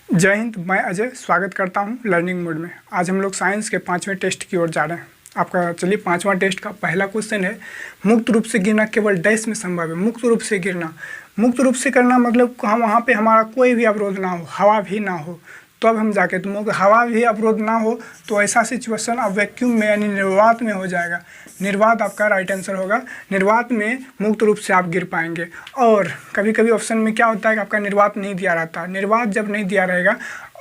जय हिंद। मैं अजय स्वागत करता हूं लर्निंग मोड में। आज हम लोग साइंस के 5वें टेस्ट की ओर जा रहे हैं। आपका चलिए 5वां टेस्ट का पहला क्वेश्चन है, मुक्त रूप से गिरना केवल डैश में संभव है। मुक्त रूप से गिरना, मुक्त रूप से करना मतलब हम वहाँ पे हमारा कोई भी अवरोध ना हो, हवा भी ना हो, तो अब हम जाके तो हवा भी अवरोध ना हो तो ऐसा सिचुएशन अब वैक्यूम में यानी निर्वात में हो जाएगा। निर्वात आपका राइट आंसर होगा। निर्वात में मुक्त रूप से आप गिर पाएंगे। और कभी कभी ऑप्शन में क्या होता है कि आपका निर्वात नहीं दिया रहता है। निर्वात जब नहीं दिया रहेगा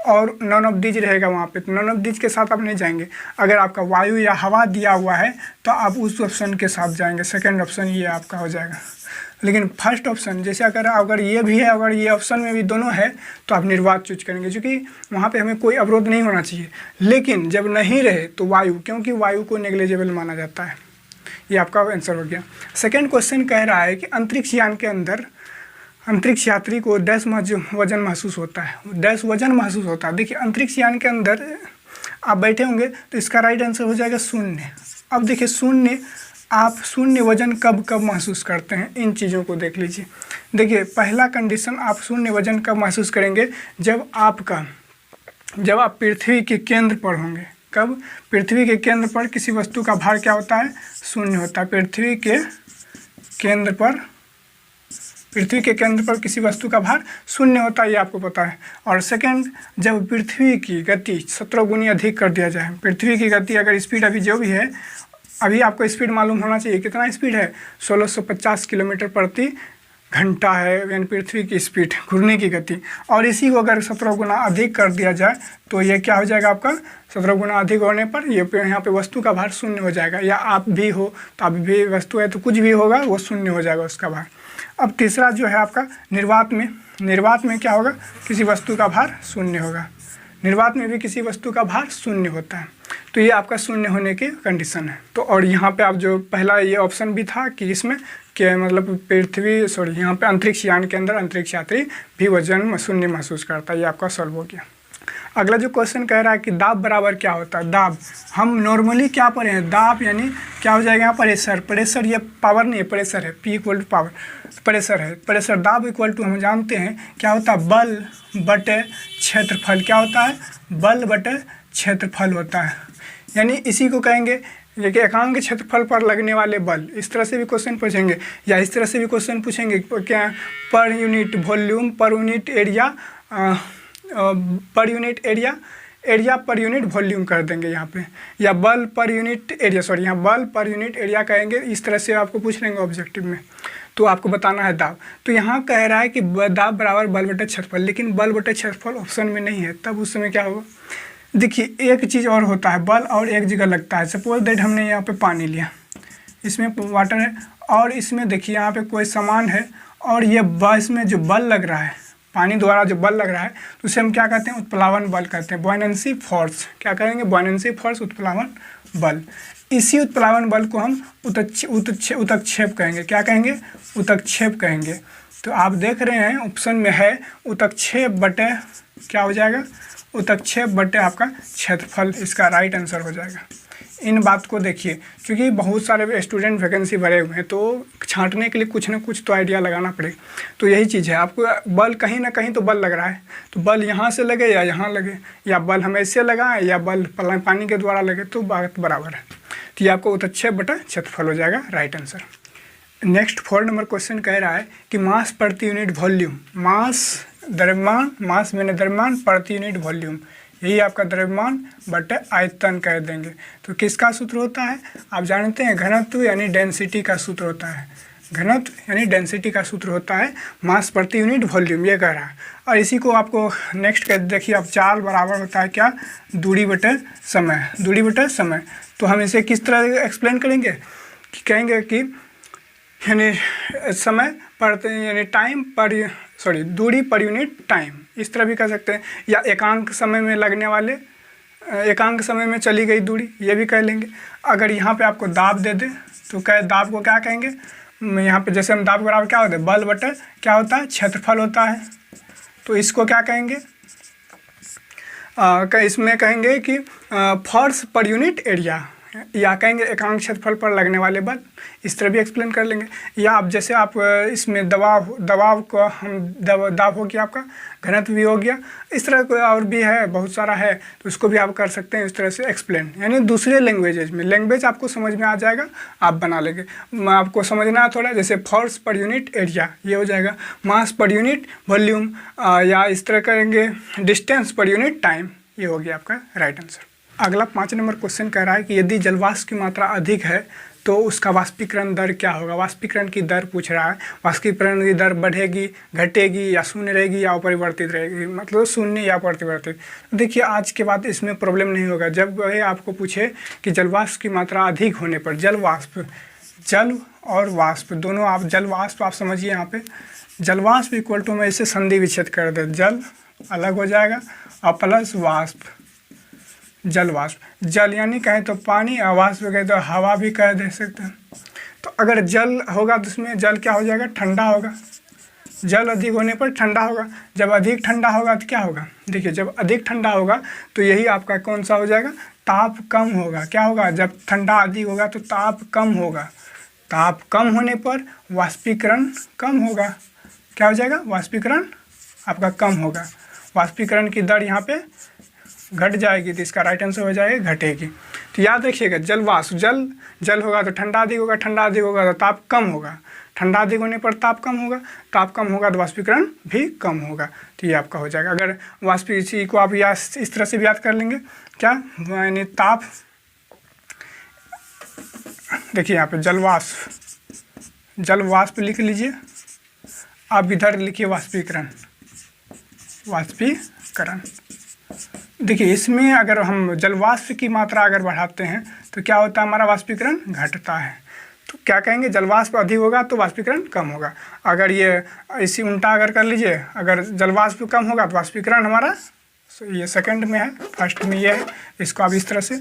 और नॉन ऑफ दीज रहेगा वहाँ पे, तो नॉन ऑफ दीज के साथ आप नहीं जाएंगे। अगर आपका वायु या हवा दिया हुआ है तो आप उस ऑप्शन के साथ जाएंगे। सेकेंड ऑप्शन ये आपका हो जाएगा। लेकिन फर्स्ट ऑप्शन जैसे अगर ये भी है, अगर ये ऑप्शन में भी दोनों है तो आप निर्वात चूज करेंगे, क्योंकि वहाँ पे हमें कोई अवरोध नहीं होना चाहिए। लेकिन जब नहीं रहे तो वायु, क्योंकि वायु को नेग्लिजिबल माना जाता है। ये आपका आंसर हो गया। सेकेंड क्वेश्चन कह रहा है कि अंतरिक्ष यान के अंदर अंतरिक्ष यात्री को डैश वजन महसूस होता है। डैश वजन महसूस होता है। देखिए अंतरिक्ष यान के अंदर आप बैठे होंगे तो इसका राइट आंसर हो जाएगा शून्य। अब देखिए शून्य, आप शून्य वजन कब कब महसूस करते हैं, इन चीज़ों को देख लीजिए। देखिए पहला कंडीशन, आप शून्य वजन कब महसूस करेंगे, जब आप पृथ्वी के केंद्र पर होंगे। कब? पृथ्वी के केंद्र पर किसी वस्तु का भार क्या होता है, शून्य होता है। पृथ्वी के केंद्र पर किसी वस्तु का भार शून्य होता है, ये आपको पता है। और सेकंड, जब पृथ्वी की गति 17 गुनी अधिक कर दिया जाए। पृथ्वी की गति अगर स्पीड अभी जो भी है, अभी आपको स्पीड मालूम होना चाहिए कितना स्पीड है, 1650 किलोमीटर प्रति घंटा है, यानी पृथ्वी की स्पीड, घूमने की गति। और इसी को अगर 17 गुना अधिक कर दिया जाए तो ये क्या हो जाएगा आपका, 17 गुना अधिक होने पर ये यहाँ पे वस्तु का भार शून्य हो जाएगा। या आप भी हो तो आप भी वस्तु है तो कुछ भी होगा वो शून्य हो जाएगा उसका भार। अब तीसरा जो है आपका निर्वात में क्या होगा, किसी वस्तु का भार शून्य होगा। निर्वात में भी किसी वस्तु का भार शून्य होता है, तो ये आपका शून्य होने की कंडीशन है। तो और यहाँ पे आप जो पहला ये ऑप्शन भी था कि इसमें कि मतलब यहाँ पे अंतरिक्ष यान के अंदर अंतरिक्ष यात्री भी वजन शून्य महसूस करता है, ये आपका सॉल्व हो गया। अगला जो क्वेश्चन कह रहा है कि दाब बराबर क्या होता है। दाब हम नॉर्मली क्या पढ़े हैं, दाब यानी क्या हो जाएगा, प्रेशर। प्रेशर ये पावर नहीं है, प्रेशर है, P equal to power, pressure है। प्रेशर दाब इक्वल टू हम जानते हैं क्या होता है, बल बटे क्षेत्रफल। क्या होता है, बल बटे क्षेत्रफल होता है। यानी इसी को कहेंगे कि एकांक क्षेत्रफल पर लगने वाले बल। इस तरह से भी क्वेश्चन पूछेंगे या इस तरह से भी क्वेश्चन पूछेंगे क्या, per unit volume, per unit area, per unit area per unit volume कर देंगे यहाँ पे, या बल पर यूनिट एरिया, यहाँ बल पर यूनिट एरिया कहेंगे। इस तरह से आपको पूछ लेंगे ऑब्जेक्टिव में, तो आपको बताना है दाब। तो यहाँ कह रहा है कि दाब बराबर बल बटे क्षेत्रफल, लेकिन बल बटे क्षेत्रफल ऑप्शन में नहीं है, तब उस समय क्या होगा। देखिए एक चीज़ और होता है, बल और एक जगह लगता है। सपोज दैट हमने यहाँ पे पानी लिया, इसमें वाटर है और इसमें देखिए यहाँ पे कोई सामान है और ये इसमें जो बल लग रहा है, पानी द्वारा जो बल लग रहा है, तो उसे हम क्या कहते हैं, उत्प्लावन बल कहते हैं, बॉयनेंसी फोर्स। क्या करेंगे, बॉयनेंसी फोर्स, उत्प्लावन बल। इसी उत्प्लावन बल को हम उत्क्षेप कहेंगे। क्या कहेंगे, उत्क्षेप कहेंगे। तो आप देख रहे हैं ऑप्शन में है उत्क्षेप बटे क्या हो जाएगा, उत्क्षेप बटे आपका क्षेत्रफल, इसका राइट आंसर हो जाएगा। इन बात को देखिए, क्योंकि बहुत सारे स्टूडेंट वैकेंसी भरे हुए हैं, तो छांटने के लिए कुछ ना कुछ तो आइडिया लगाना पड़ेगा। तो यही चीज़ है, आपको बल कहीं ना कहीं तो बल लग रहा है, तो बल यहाँ से लगे या यहाँ लगे, या बल हम ऐसे लगाएं या बल पानी के द्वारा लगे, तो बात बराबर है। तो ये आपको उत्क्षेप बटा क्षेत्रफल हो जाएगा, right answer. Next 4 number question कह रहा है कि मास प्रति यूनिट वॉल्यूम, मास मैंने द्रव्यमान प्रति यूनिट वॉल्यूम, यही आपका द्रव्यमान बटे आयतन कह देंगे। तो किसका सूत्र होता है, आप जानते हैं, घनत्व यानी डेंसिटी का सूत्र होता है। घनत्व यानी डेंसिटी का सूत्र होता है मास प्रति यूनिट वॉल्यूम, ये कह रहा है। और इसी को आपको नेक्स्ट कह देखिए, अब चाल बराबर होता है क्या, दूरी बटे समय, दूरी बटे समय। तो हम इसे किस तरह एक्सप्लेन करेंगे कि कहेंगे कि यानी समय पर यानी टाइम पर दूरी पर यूनिट टाइम, इस तरह भी कर सकते हैं। या एकांक समय में लगने वाले, एकांक समय में चली गई दूरी, ये भी कह लेंगे। अगर यहाँ पे आपको दाब दे दे तो दाब को क्या कहेंगे, यहाँ पे जैसे हम दाब बराबर क्या होता है, बल बटे क्या होता है, क्षेत्रफल होता है। तो इसको क्या कहेंगे, इसमें कहेंगे कि फोर्स पर यूनिट एरिया, या कहेंगे एकांक क्षेत्रफल पर लगने वाले बल, इस तरह भी एक्सप्लेन कर लेंगे। या आप जैसे आप इसमें दबाव को हम दाब हो गया, आपका घनत्व भी हो गया, इस तरह का और भी है, बहुत सारा है, तो उसको भी आप कर सकते हैं इस तरह से एक्सप्लेन। यानी दूसरे लैंग्वेजेज में, लैंग्वेज आपको समझ में आ जाएगा, आप बना लेंगे। आपको समझना है थोड़ा, जैसे फोर्स पर यूनिट एरिया ये हो जाएगा, मास पर यूनिट वॉल्यूम, या इस तरह करेंगे डिस्टेंस पर यूनिट टाइम, ये हो गया आपका राइट आंसर। अगला 5 नंबर क्वेश्चन कह रहा है कि यदि जलवाष्प की मात्रा अधिक है तो उसका वाष्पीकरण दर क्या होगा। वाष्पीकरण की दर पूछ रहा है, वाष्पीकरण की दर बढ़ेगी, घटेगी, या शून्य रहेगी, या अपरिवर्तित रहेगी, मतलब शून्य या अपरिवर्तित। तो देखिए आज के बाद इसमें प्रॉब्लम नहीं होगा। जब आपको पूछे कि जलवाष्प की मात्रा अधिक होने पर, जल और वाष्प दोनों, आप जलवाष्प आप समझिए, यहाँ पे जलवाष्प इक्वल टू, मैं इसे संधि विच्छेद कर दे, जल अलग हो जाएगा और प्लस वाष्प, जलवाष्प, जल यानी कहें तो पानी, और वाष्प कहें तो हवा भी कह दे सकते हैं। तो अगर जल होगा तो उसमें जल क्या हो जाएगा, ठंडा होगा, जल अधिक होने पर ठंडा होगा। जब अधिक ठंडा होगा तो क्या होगा, देखिए जब अधिक ठंडा होगा तो यही आपका कौन सा हो जाएगा, ताप कम होगा। क्या होगा, जब ठंडा अधिक होगा तो ताप कम होगा, ताप कम होने पर वाष्पीकरण कम होगा। क्या हो जाएगा, वाष्पीकरण आपका कम होगा, वाष्पीकरण की दर यहाँ पे घट जाएगी, तो इसका राइट आंसर हो जाएगा घटेगी। तो याद रखिएगा, जलवाष्प, जल होगा तो ठंडा अधिक होगा, ठंडा अधिक होगा तो ताप कम होगा, ठंडा अधिक होने पर ताप कम होगा, ताप कम होगा तो वाष्पीकरण भी कम होगा। तो ये आपका हो जाएगा। अगर वाष्पीकरण को आप इस तरह से भी याद कर लेंगे, क्या यानी ताप, देखिए यहाँ पे जलवाष्प लिख लीजिए, आप इधर लिखिए वाष्पीकरण। देखिए इसमें अगर हम जलवाष्प की मात्रा अगर बढ़ाते हैं तो क्या होता है, हमारा वाष्पीकरण घटता है। तो क्या कहेंगे, जलवाष्प अधिक होगा तो वाष्पीकरण कम होगा। अगर ये इसी उल्टा अगर कर लीजिए, अगर जलवाष्प कम होगा तो वाष्पीकरण हमारा, ये सेकंड में है, फर्स्ट में ये है, इसको आप इस तरह से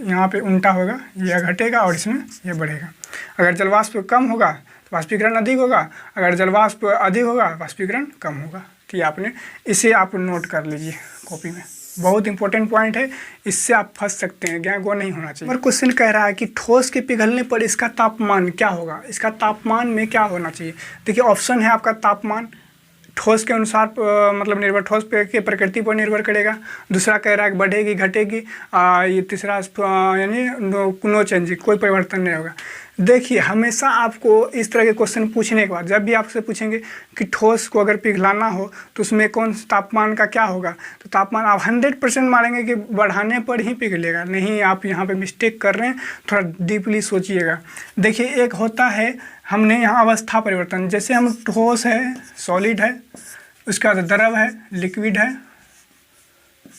यहाँ पे उल्टा होगा, ये घटेगा और इसमें ये बढ़ेगा। अगर जलवाष्प कम होगा तो वाष्पीकरण अधिक होगा, अगर जलवाष्प अधिक होगा वाष्पीकरण कम होगा। कि आपने इसे आप नोट कर लीजिए कॉपी में, बहुत इंपॉर्टेंट पॉइंट है, इससे आप फंस सकते हैं, ज्ञान को नहीं होना चाहिए। और क्वेश्चन कह रहा है कि ठोस के पिघलने पर इसका तापमान क्या होगा, इसका तापमान में क्या होना चाहिए। देखिए ऑप्शन है आपका, तापमान ठोस के अनुसार मतलब निर्भर, ठोस के प्रकृति पर निर्भर करेगा। दूसरा कह रहा है कि बढ़ेगी घटेगी, ये तीसरा यानी नो चेंजिंग, कोई परिवर्तन नहीं होगा। देखिए हमेशा आपको इस तरह के क्वेश्चन पूछने के बाद, जब भी आपसे पूछेंगे कि ठोस को अगर पिघलाना हो तो उसमें कौन तापमान का क्या होगा, तो तापमान आप 100% मानेंगे कि बढ़ाने पर ही पिघलेगा। नहीं, आप यहाँ पे मिस्टेक कर रहे हैं, थोड़ा डीपली सोचिएगा। देखिए एक होता है, हमने यहाँ अवस्था परिवर्तन, जैसे हम ठोस है, सॉलिड है, उसके बाद द्रव है, लिक्विड है,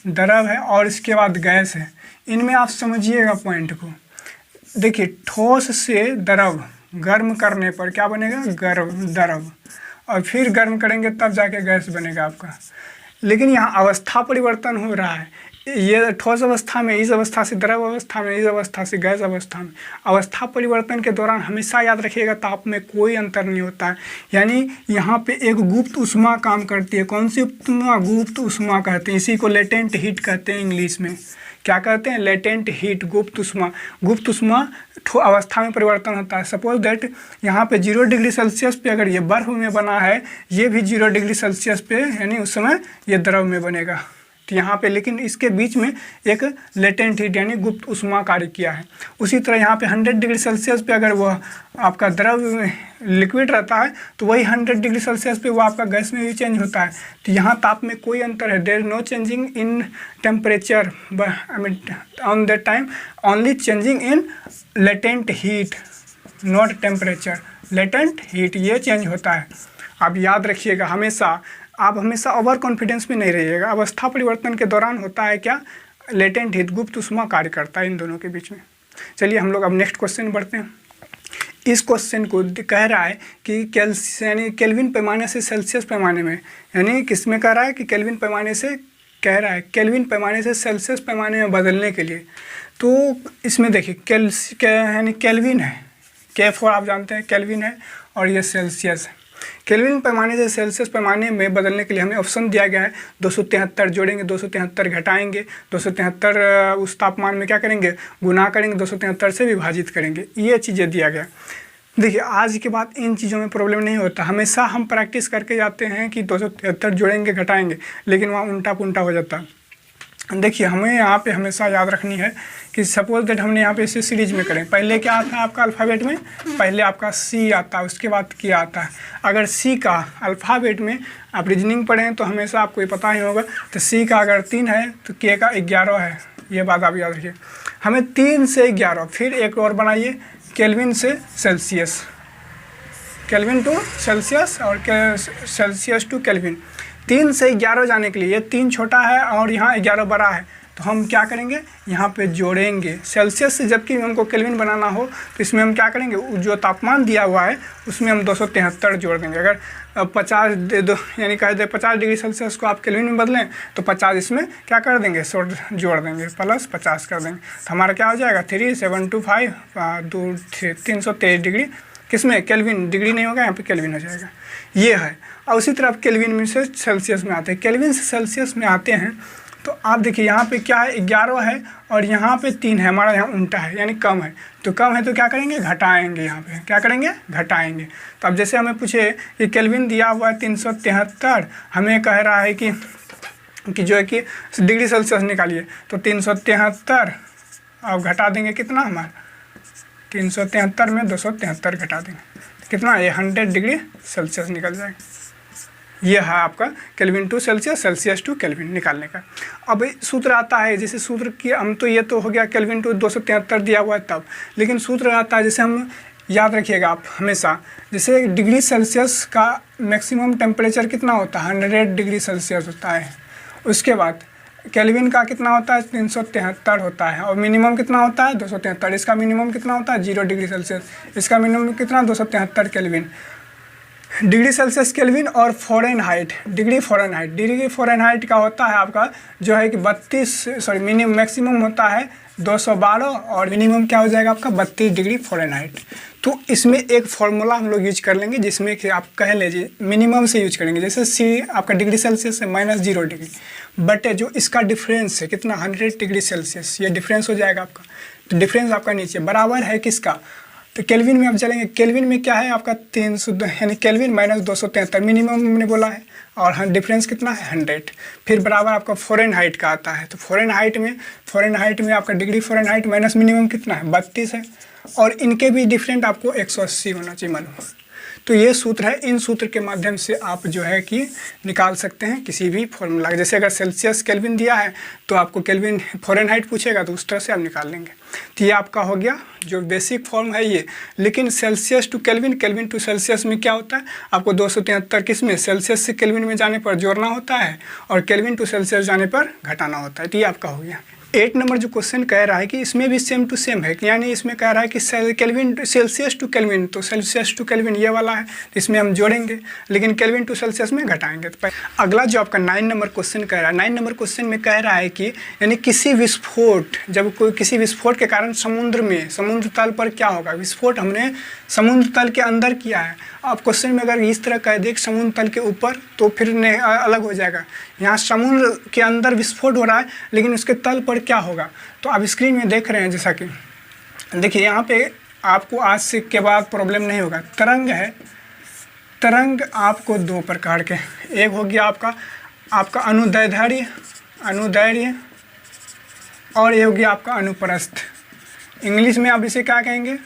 द्रव है, और इसके बाद गैस है। इनमें आप समझिएगा पॉइंट को। देखिए ठोस से द्रव गर्म करने पर क्या बनेगा, द्रव, और फिर गर्म करेंगे तब जाके गैस बनेगा आपका। लेकिन यहाँ अवस्था परिवर्तन हो रहा है, ये ठोस अवस्था में इस अवस्था से द्रव अवस्था में, इस अवस्था से गैस अवस्था में। अवस्था परिवर्तन के दौरान हमेशा याद रखिएगा ताप में कोई अंतर नहीं होता है। यानी यहाँ पे एक गुप्त उष्मा काम करती है। कौन सी उष्मा, गुप्त उष्मा कहते हैं, इसी को लेटेंट हीट कहते हैं इंग्लिश में। क्या कहते हैं, लेटेंट हीट, गुप्त उष्मा। गुप्त उष्मा अवस्था में परिवर्तन होता है। सपोज दैट यहाँ पे 0 डिग्री सेल्सियस पे अगर ये बर्फ में बना है, ये भी 0 डिग्री सेल्सियस पे, यानी उस समय ये द्रव में बनेगा। तो यहाँ पे लेकिन इसके बीच में एक लेटेंट हीट यानी गुप्त उष्मा कार्य किया है। उसी तरह यहाँ पे 100 डिग्री सेल्सियस पे अगर वह आपका द्रव लिक्विड रहता है तो वही 100 डिग्री सेल्सियस पे वो आपका गैस में भी चेंज होता है। तो यहाँ ताप में कोई अंतर है, there no changing in temperature on that time, only changing in latent heat, not temperature. Latent heat ये चेंज होता है। आप याद रखिएगा हमेशा, आप हमेशा ओवर कॉन्फिडेंस में नहीं रहिएगा। अवस्था परिवर्तन के दौरान होता है क्या, लेटेंट हीट, गुप्त उष्मा कार्य करता है इन दोनों के बीच में। चलिए हम लोग अब नेक्स्ट क्वेश्चन बढ़ते हैं। इस क्वेश्चन को कह रहा है कि यानी केल्विन पैमाने से सेल्सियस पैमाने में, यानी किस में कह रहा है कि केल्विन पैमाने से, कह रहा है केल्विन पैमाने से सेल्सियस पैमाने में बदलने के लिए। तो इसमें देखिए यानी केल्विन है, K4 आप जानते हैं केल्विन है, और ये सेल्सियस है। केल्विन पैमाने से सेल्सियस पैमाने में बदलने के लिए हमें ऑप्शन दिया गया है 273 जोड़ेंगे, 273 घटाएंगे, 273 उस तापमान में क्या करेंगे, गुना करेंगे, 273 से विभाजित करेंगे, ये चीज़ें दिया गया। देखिए आज के बाद इन चीज़ों में प्रॉब्लम नहीं होता, हमेशा हम प्रैक्टिस करके जाते हैं कि 273 जोड़ेंगे घटाएंगे, लेकिन वहाँ उल्टा पुल्टा हो जाता है। देखिए हमें यहाँ पे हमेशा याद रखनी है कि सपोज दैट हमने यहाँ पे इसे सीरीज में करें, पहले क्या आता है आपका अल्फ़ाबेट में, पहले आपका सी आता है, उसके बाद के आता है। अगर सी का अल्फ़ाबेट में आप रीजनिंग पढ़ें तो हमेशा आपको ये पता ही होगा, तो सी का अगर 3 है तो के का 11 है, ये बात आप याद रखिए। हमें 3 से 11, फिर एक और बनाइए केल्विन से सेल्सियस, केल्विन टू सेल्सियस और सेल्सियस टू केल्विन। 3 से 11 जाने के लिए ये 3 छोटा है और यहाँ 11 बड़ा है, तो हम क्या करेंगे, यहाँ पे जोड़ेंगे सेल्सियस से। जबकि हमको केल्विन बनाना हो तो इसमें हम क्या करेंगे, जो तापमान दिया हुआ है उसमें हम 273 जोड़ देंगे। अगर 50 दे दो, यानी कह दे 50 डिग्री सेल्सियस को आप केल्विन में बदलें तो 50 इसमें क्या कर देंगे, जोड़ देंगे, प्लस 50 कर देंगे, तो हमारा क्या हो जाएगा 3725 323 डिग्री, किसमें, केल्विन, डिग्री नहीं होगा यहाँ पे केल्विन हो जाएगा, ये है। और उसी तरह केल्विन में से सेल्सियस में आते हैं, केल्विन से सेल्सियस में आते हैं तो आप देखिए यहाँ पे क्या है, 11 है और यहाँ पे 3 है, हमारा यहाँ उल्टा है यानी कम है, तो कम है तो क्या करेंगे, घटाएंगे, यहाँ पे क्या करेंगे, घटाएंगे। तो अब जैसे हमें पूछे कि केल्विन दिया हुआ है 373, हमें कह रहा है कि जो है कि डिग्री सेल्सियस निकालिए, तो 373 अब घटा देंगे कितना, हमारा 373 में 273 घटा देंगे, कितना, ये 100 डिग्री सेल्सियस निकल जाएगा। ये है आपका kelvin to Celsius, Celsius to kelvin निकालने का। अब सूत्र आता है, जैसे सूत्र की हम तो ये तो हो गया केल्विन टू 273 दिया हुआ है तब, लेकिन सूत्र आता है, जैसे हम याद रखिएगा आप हमेशा, जैसे डिग्री सेल्सियस का मैक्सिमम टेम्परेचर कितना होता है, 100 डिग्री सेल्सियस होता है। उसके बाद केल्विन का कितना होता है, 373 होता है, और मिनिमम कितना होता है, 273। इसका मिनिमम कितना होता है, 0 डिग्री सेल्सियस, इसका मिनिमम कितना, 273 केल्विन। डिग्री सेल्सियस केल्विन और फ़ारेनहाइट, डिग्री फ़ारेनहाइट का होता है आपका जो है कि 32, मिनिमम मैक्सिमम होता है 212 और मिनिमम क्या हो जाएगा आपका 32 डिग्री फ़ारेनहाइट। तो इसमें एक फार्मूला हम लोग यूज कर लेंगे, जिसमें कि आप कह लीजिए मिनिमम से यूज करेंगे, जैसे सी आपका डिग्री सेल्सियस है -0 डिग्री, बट जो इसका डिफरेंस है कितना, 100 डिग्री सेल्सियस, ये डिफरेंस हो जाएगा आपका। तो डिफरेंस आपका नीचे बराबर है किसका, तो केल्विन में आप चलेंगे, केल्विन में क्या है आपका 300, यानी केल्विन -273 मिनिमम हमने बोला है, और डिफरेंस कितना है 100। फिर बराबर आपका फ़ारेनहाइट का आता है, तो फ़ारेनहाइट में आपका डिग्री फ़ारेनहाइट माइनस मिनिमम कितना है 32 है, और इनके भी डिफरेंट आपको 180 होना चाहिए मालूम। तो ये सूत्र है, इन सूत्र के माध्यम से आप जो है कि निकाल सकते हैं किसी भी फॉर्मूला। जैसे अगर सेल्सियस केल्विन दिया है तो आपको केल्विन फ़ारेनहाइट पूछेगा तो उस तरह से आप निकाल लेंगे। तो ये आपका हो गया जो बेसिक फॉर्म है ये। लेकिन Celsius to kelvin, kelvin to Celsius में क्या होता है, आपको 273 किस में, सेल्सियस से केल्विन में जाने पर जोड़ना होता है और केल्विन टू सेल्सियस जाने पर घटाना होता है। तो ये आपका हो गया। 8 नंबर जो क्वेश्चन कह रहा है कि इसमें भी सेम टू सेम है, यानी इसमें कह रहा है कि केल्विन सेल्सियस टू केल्विन, तो सेल्सियस टू केल्विन ये वाला है, तो इसमें हम जोड़ेंगे, लेकिन केल्विन टू सेल्सियस में घटाएंगे। तो अगला जो आपका 9 नंबर क्वेश्चन कह रहा है, 9 नंबर क्वेश्चन में कह रहा है कि यानी किसी विस्फोट, जब कोई किसी विस्फोट के कारण समुद्र तल पर क्या होगा, विस्फोट हमने समुद्र तल के अंदर किया है। अब क्वेश्चन में अगर इस तरह कह दे समुद्र तल के ऊपर तो फिर अलग हो जाएगा। यहाँ समुद्र के अंदर विस्फोट हो रहा है लेकिन उसके तल पर क्या होगा, तो आप स्क्रीन में देख रहे हैं, जैसा कि देखिए यहाँ पे आपको आज से के बाद प्रॉब्लम नहीं होगा। तरंग है, तरंग आपको 2 प्रकार के, एक हो गया आपका अनुदैर्घ्य और ये हो गया आपका अनुप्रस्थ। इंग्लिश में आप इसे क्या कहेंगे,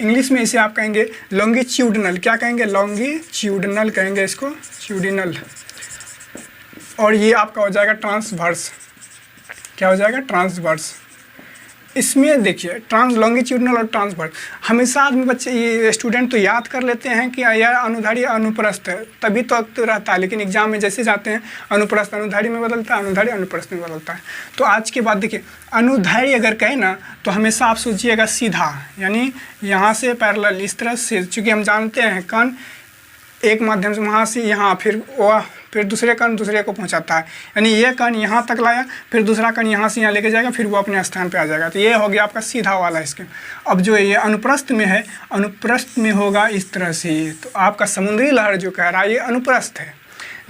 इंग्लिश में इसे आप कहेंगे लॉन्गिट्यूडनल, क्या कहेंगे, लॉन्गिट्यूडनल कहेंगे इसको, ट्यूडिनल। और ये आपका हो जाएगा ट्रांसवर्स, क्या हो जाएगा, ट्रांसवर्स। इसमें देखिए लॉन्गिट्यूडनल और ट्रांसवर्स हमेशा आदमी बच्चे ये स्टूडेंट तो याद कर लेते हैं कि यार अनुदैर्घ्य अनुप्रस्थ है, तभी तो रहता है, लेकिन एग्जाम में जैसे जाते हैं अनुप्रस्थ अनुदैर्घ्य में बदलता है, अनुदैर्घ्य अनुप्रस्थ में बदलता है। तो आज के बाद देखिए अनुदैर्घ्य अगर कहें ना तो हमेशा आप सोचिएगा सीधा, यानी यहाँ से पैरेलल इस तरह से, चूँकि हम जानते हैं कण एक माध्यम से वहाँ से यहाँ फिर वह फिर दूसरे कण दूसरे को पहुंचाता है, यानी ये कण यहाँ तक लाया, फिर दूसरा कण यहाँ से यहाँ लेके जाएगा, फिर वो अपने स्थान पे आ जाएगा। तो ये हो गया आपका सीधा वाला स्कीम। अब जो ये अनुप्रस्थ में है, अनुप्रस्थ में होगा इस तरह से। तो आपका समुद्री लहर जो कह रहा है ये अनुप्रस्थ है,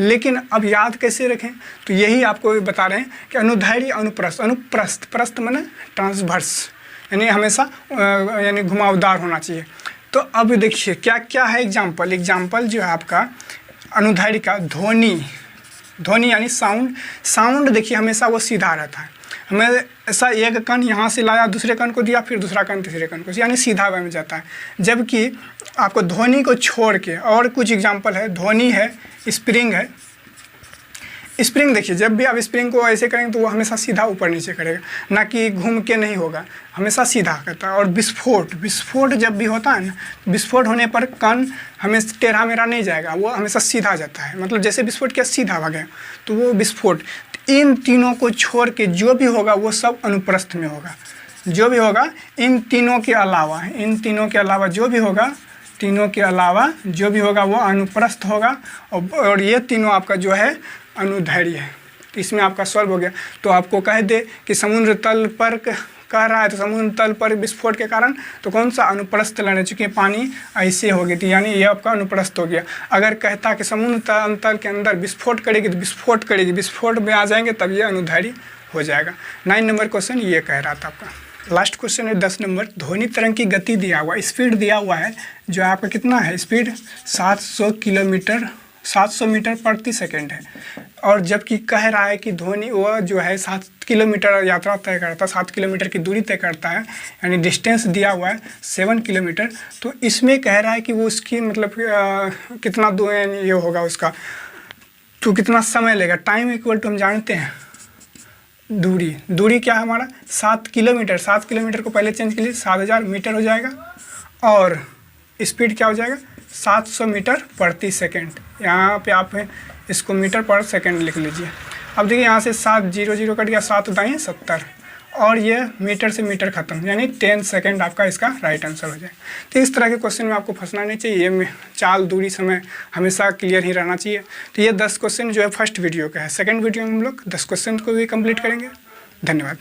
लेकिन अब याद कैसे रखें, तो यही आपको बता रहे हैं कि अनुदैर्घ्य अनुप्रस्थ, अनुप्रस्थ प्रस्थ माने ट्रांसवर्स, यानी हमेशा यानी घुमावदार होना चाहिए। तो अब देखिए क्या क्या है एग्जाम्पल। एग्जाम्पल जो है आपका अनुदैर्घ्य का ध्वनि, ध्वनि यानी साउंड। साउंड देखिए हमेशा वो सीधा रहता है, हमें ऐसा एक कण यहाँ से लाया, दूसरे कण को दिया, फिर दूसरा कण तीसरे कण को, यानी सीधा वे में जाता है। जबकि आपको ध्वनि को छोड़ के और कुछ एग्जाम्पल है, ध्वनि है, स्प्रिंग है। स्प्रिंग देखिए जब भी आप स्प्रिंग को ऐसे करेंगे तो वो हमेशा सीधा ऊपर नीचे करेगा, ना कि घूम के नहीं होगा, हमेशा सीधा करता है। और विस्फोट, विस्फोट जब भी होता है ना, विस्फोट होने पर कण हमें टेढ़ा मेढ़ा नहीं जाएगा, वो हमेशा सीधा जाता है। मतलब जैसे विस्फोट किया सीधा भागेगा, तो वो विस्फोट। इन तीनों को छोड़ के जो भी होगा वो सब अनुप्रस्थ में होगा। जो भी होगा इन तीनों के अलावा, इन तीनों के अलावा जो भी होगा, तीनों के अलावा जो भी होगा वो अनुप्रस्थ होगा। और ये तीनों आपका जो है अनुदैर्घ्य है। तो इसमें आपका सॉल्व हो गया। तो आपको कह दे कि समुद्र तल पर कह रहा है, तो समुद्र तल पर विस्फोट के कारण तो कौन सा अनुप्रस्थ लहरें, चूँकि पानी ऐसे हो गई थी, यानी ये आपका अनुप्रस्थ हो गया। अगर कहता कि समुद्र तल के अंदर विस्फोट करेगी तो विस्फोट करेगी, विस्फोट में आ जाएंगे तब ये अनुदैर्घ्य हो जाएगा। 9 नंबर क्वेश्चन ये कह रहा था आपका। लास्ट क्वेश्चन है 10 नंबर। ध्वनि तरंग की गति दिया हुआ, स्पीड दिया हुआ है, जो आपका कितना है स्पीड 700 मीटर प्रति सेकंड है। और जबकि कह रहा है कि ध्वनि वह जो है 7 किलोमीटर यात्रा तय करता है, 7 किलोमीटर की दूरी तय करता है, यानी डिस्टेंस दिया हुआ है 7 किलोमीटर। तो इसमें कह रहा है कि वो उसकी मतलब कितना ये होगा उसका, तो कितना समय लेगा। टाइम इक्वल टू हम जानते हैं दूरी, दूरी क्या है हमारा 7 किलोमीटर। 7 किलोमीटर को पहले चेंज के लिए 7000 मीटर हो जाएगा, और स्पीड क्या हो जाएगा 700 मीटर प्रति सेकंड। यहाँ पे आप इसको मीटर पर सेकंड लिख लीजिए। अब देखिए यहाँ से 7 0 कट गया, 7 दाएँ 70, और ये मीटर से मीटर खत्म, यानी 10 सेकंड आपका इसका राइट आंसर हो जाए। तो इस तरह के क्वेश्चन में आपको फंसना नहीं चाहिए, ये चाल दूरी समय हमेशा क्लियर ही रहना चाहिए। तो ये 10 क्वेश्चन जो है फर्स्ट वीडियो का है। सेकंड वीडियो में हम लोग 10 क्वेश्चन को भी कंप्लीट करेंगे। धन्यवाद।